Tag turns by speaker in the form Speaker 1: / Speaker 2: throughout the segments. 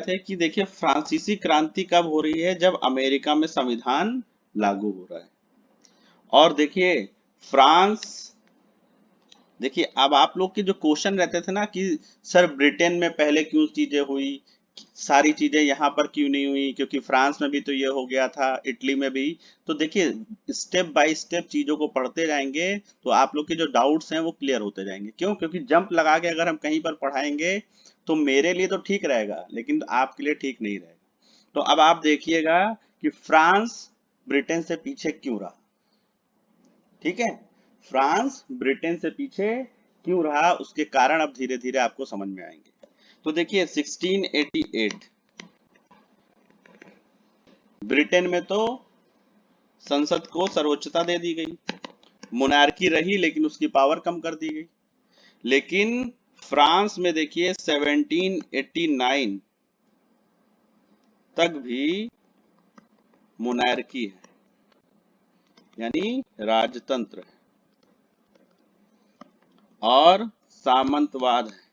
Speaker 1: थे कि देखिए फ्रांसीसी क्रांति कब हो रही है, जब अमेरिका में संविधान लागू हो रहा है। और देखिए फ्रांस, देखिए अब आप लोग के जो क्वेश्चन रहते थे ना कि सर ब्रिटेन में पहले क्यों चीजें हुई, सारी चीजें यहाँ पर क्यों नहीं हुई, क्योंकि फ्रांस में भी तो ये हो गया था, इटली में भी। तो देखिए स्टेप बाय स्टेप चीजों को पढ़ते जाएंगे तो आप लोग के जो डाउट्स हैं वो क्लियर होते जाएंगे। क्यों? क्योंकि जंप लगा के अगर हम कहीं पर पढ़ाएंगे तो मेरे लिए तो ठीक रहेगा लेकिन आपके लिए ठीक नहीं रहेगा। तो अब आप देखिएगा कि फ्रांस ब्रिटेन से पीछे क्यों रहा। ठीक है, फ्रांस ब्रिटेन से पीछे क्यों रहा, उसके कारण अब धीरे धीरे आपको समझ में आएंगे। तो देखिए 1688 ब्रिटेन में तो संसद को सर्वोच्चता दे दी गई, मोनार्की रही लेकिन उसकी पावर कम कर दी गई। लेकिन फ्रांस में देखिए 1789 तक भी मोनार्की है, यानी राजतंत्र है और सामंतवाद है,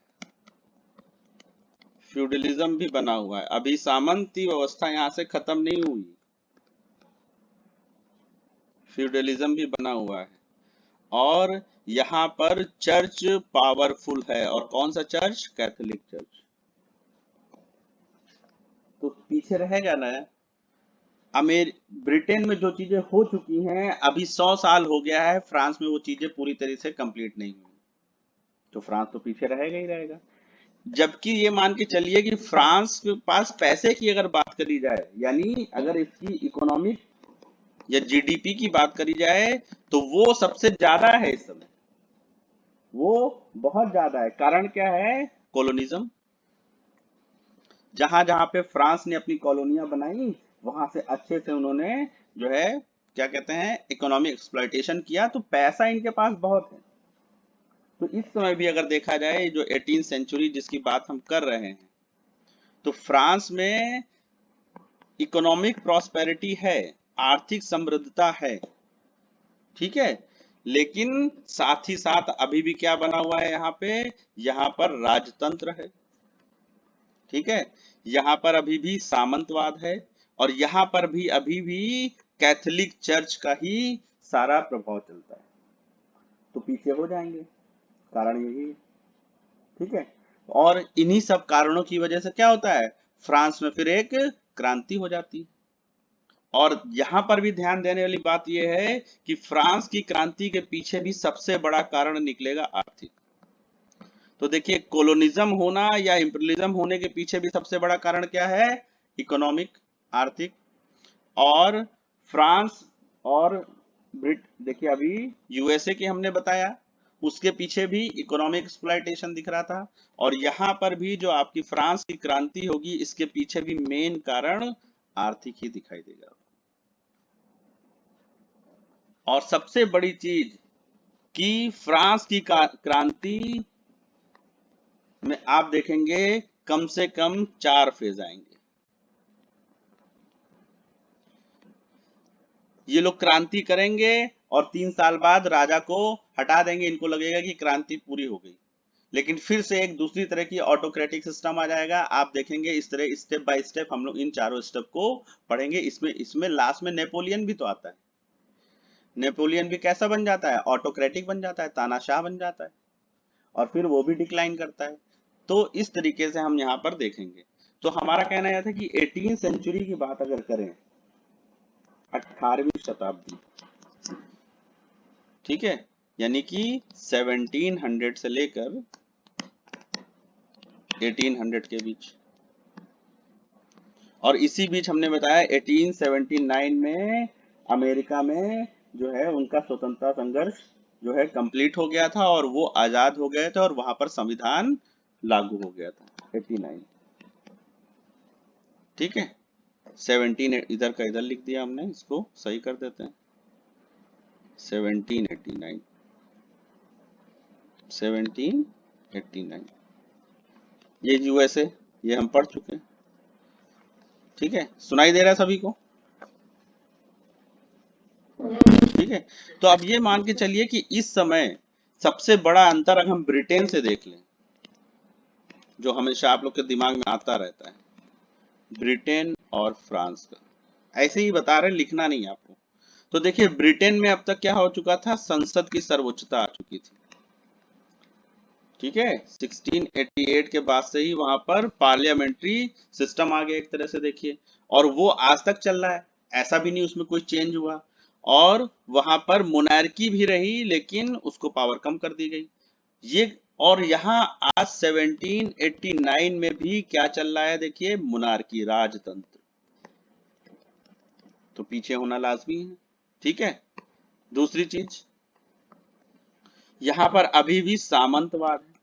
Speaker 1: फ्यूडलिज्म भी बना हुआ है। अभी सामंती व्यवस्था यहां से खत्म नहीं हुई, फ्यूडलिज्म भी बना हुआ है। और यहाँ पर चर्च पावरफुल है, और कौन सा चर्च? Catholic church. तो पीछे रहेगा ना। ब्रिटेन में जो चीजें हो चुकी हैं, अभी 100 साल हो गया है, फ्रांस में वो चीजें पूरी तरह से कंप्लीट नहीं हुई, तो फ्रांस तो पीछे रहेगा ही रहेगा। जबकि ये मान के चलिए कि फ्रांस के पास पैसे की अगर बात करी जाए, यानी अगर इसकी इकोनॉमिक या जीडीपी की बात करी जाए, तो वो सबसे ज्यादा है इस समय, वो बहुत ज्यादा है। कारण क्या है? कॉलोनिज्म। जहां जहां पे फ्रांस ने अपनी कॉलोनियां बनाई, वहां से अच्छे से उन्होंने जो है क्या कहते हैं, इकोनॉमिक एक्सप्लॉयटेशन किया, तो पैसा इनके पास बहुत है। तो इस समय भी अगर देखा जाए, जो 18th सेंचुरी जिसकी बात हम कर रहे हैं, तो फ्रांस में इकोनॉमिक प्रॉस्पेरिटी है, आर्थिक समृद्धता है, ठीक है। लेकिन साथ ही साथ अभी भी क्या बना हुआ है यहाँ पे? यहाँ पर राजतंत्र है, ठीक है। यहाँ पर अभी भी सामंतवाद है, और यहाँ पर भी अभी भी कैथोलिक चर्च का ही सारा प्रभाव चलता है। तो पीछे हो जाएंगे, कारण यही है, ठीक है। और इन्हीं सब कारणों की वजह से क्या होता है, फ्रांस में फिर एक क्रांति हो जाती है। और यहां पर भी ध्यान देने वाली बात यह है कि फ्रांस की क्रांति के पीछे भी सबसे बड़ा कारण निकलेगा आर्थिक। तो देखिए कोलोनिज्म होना या इंपीरियलिज्म होने के पीछे भी सबसे बड़ा कारण क्या है? इकोनॉमिक, आर्थिक। और फ्रांस और देखिए अभी यूएसए की हमने बताया, उसके पीछे भी इकोनॉमिक एक्सप्लॉयटेशन दिख रहा था। और यहां पर भी जो आपकी फ्रांस की क्रांति होगी, इसके पीछे भी मेन कारण आर्थिक ही दिखाई देगा। और सबसे बड़ी चीज कि फ्रांस की क्रांति में आप देखेंगे कम से कम 4 फेज आएंगे। ये लोग क्रांति करेंगे और 3 साल बाद राजा को हटा देंगे, इनको लगेगा कि क्रांति पूरी हो गई। लेकिन फिर से एक दूसरी तरह की ऑटोक्रेटिक सिस्टम आ जाएगा। आप देखेंगे इस तरह स्टेप बाय स्टेप हम लोग इन चारों स्टेप को पढ़ेंगे। इसमें लास्ट में नेपोलियन भी तो आता है। नेपोलियन भी कैसा बन जाता है? ऑटोक्रेटिक बन जाता है, तानाशाह बन जाता है, और फिर वो भी डिक्लाइन करता है। तो इस तरीके से हम यहाँ पर देखेंगे। तो हमारा कहना यह था कि 18th सेंचुरी की बात अगर करें, 18वीं शताब्दी, ठीक है, यानी कि 1700 से लेकर 1800 के बीच। और इसी बीच हमने बताया 1879 में अमेरिका में जो है उनका स्वतंत्रता संघर्ष जो है कंप्लीट हो गया था, और वो आजाद हो गए थे, और वहां पर संविधान लागू हो गया था 89, ठीक है। 17 इधर का इधर लिख दिया हमने, इसको सही कर देते हैं। 1789 1789 ये यूएसए, ये हम पढ़ चुके हैं, ठीक है। सुनाई दे रहा है सभी को? ठीक है। तो अब ये मान के चलिए कि इस समय सबसे बड़ा अंतर अगर हम ब्रिटेन से देख लें, जो हमेशा आप लोग के दिमाग में आता रहता है, ब्रिटेन और फ्रांस का, ऐसे ही बता रहे, लिखना नहीं है आपको। तो देखिए ब्रिटेन में अब तक क्या हो चुका था, संसद की सर्वोच्चता आ चुकी थी, ठीक है। 1688 के बाद से ही वहां पर पार्लियामेंट्री सिस्टम आ गया एक तरह से, देखिए। और वो आज तक चल रहा है, ऐसा भी नहीं उसमें कोई चेंज हुआ। और वहां पर मोनार्की भी रही, लेकिन उसको पावर कम कर दी गई, ये। और यहाँ आज 1789 में भी क्या चल रहा है, देखिए, मोनार्की, राजतंत्र। तो पीछे होना लाजमी है, ठीक है। दूसरी चीज, यहाँ पर अभी भी सामंतवाद है,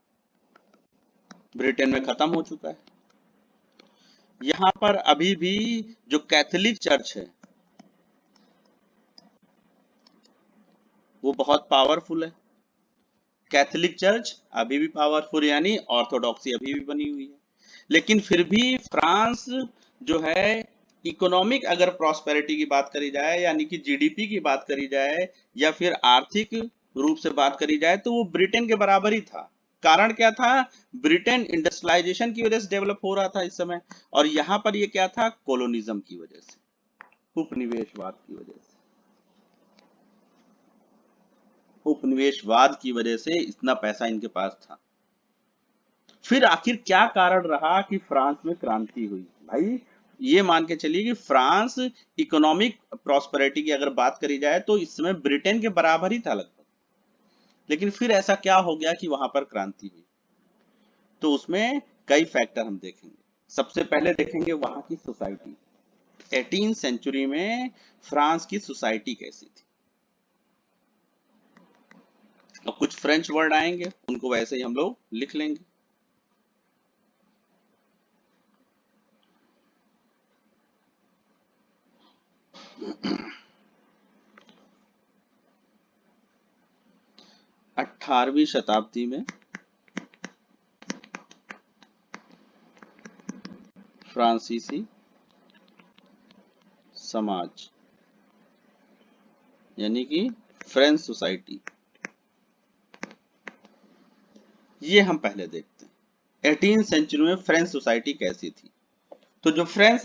Speaker 1: ब्रिटेन में खत्म हो चुका है। यहाँ पर अभी भी जो कैथोलिक चर्च है वो बहुत पावरफुल है। कैथोलिक चर्च अभी भी पावरफुल, यानी ऑर्थोडॉक्सी अभी भी बनी हुई है। लेकिन फिर भी फ्रांस जो है, इकोनॉमिक अगर प्रॉस्पेरिटी की बात करी जाए, यानी कि जीडीपी की बात करी जाए, या फिर आर्थिक रूप से बात करी जाए, तो वो ब्रिटेन के बराबर ही था। कारण क्या था, ब्रिटेन इंडस्ट्रियलाइजेशन की वजह से डेवलप हो रहा था इस समय, और यहाँ पर ये क्या था, कोलोनिज्म की वजह से, उपनिवेशवाद की वजह से, उपनिवेशवाद की वजह से इतना पैसा इनके पास था। फिर आखिर क्या कारण रहा कि फ्रांस में क्रांति हुई, भाई? ये मान के चलिए कि फ्रांस इकोनॉमिक प्रॉस्पेरिटी की अगर बात करी जाए तो इस समय ब्रिटेन के बराबर ही था लगभग। लेकिन फिर ऐसा क्या हो गया कि वहां पर क्रांति हुई? तो उसमें कई फैक्टर हम देखेंगे। सबसे पहले देखेंगे वहां की सोसाइटी। 18th सेंचुरी में फ्रांस की सोसाइटी कैसी थी। और कुछ फ्रेंच वर्ड आएंगे, उनको वैसे ही हम लोग लिख लेंगे। अठारहवीं शताब्दी में फ्रांसीसी समाज, यानी कि फ्रेंच सोसाइटी, ये हम पहले देखते हैं। 18th सेंचुरी में फ्रेंच सोसाइटी कैसी थी। तो जो फ्रेंच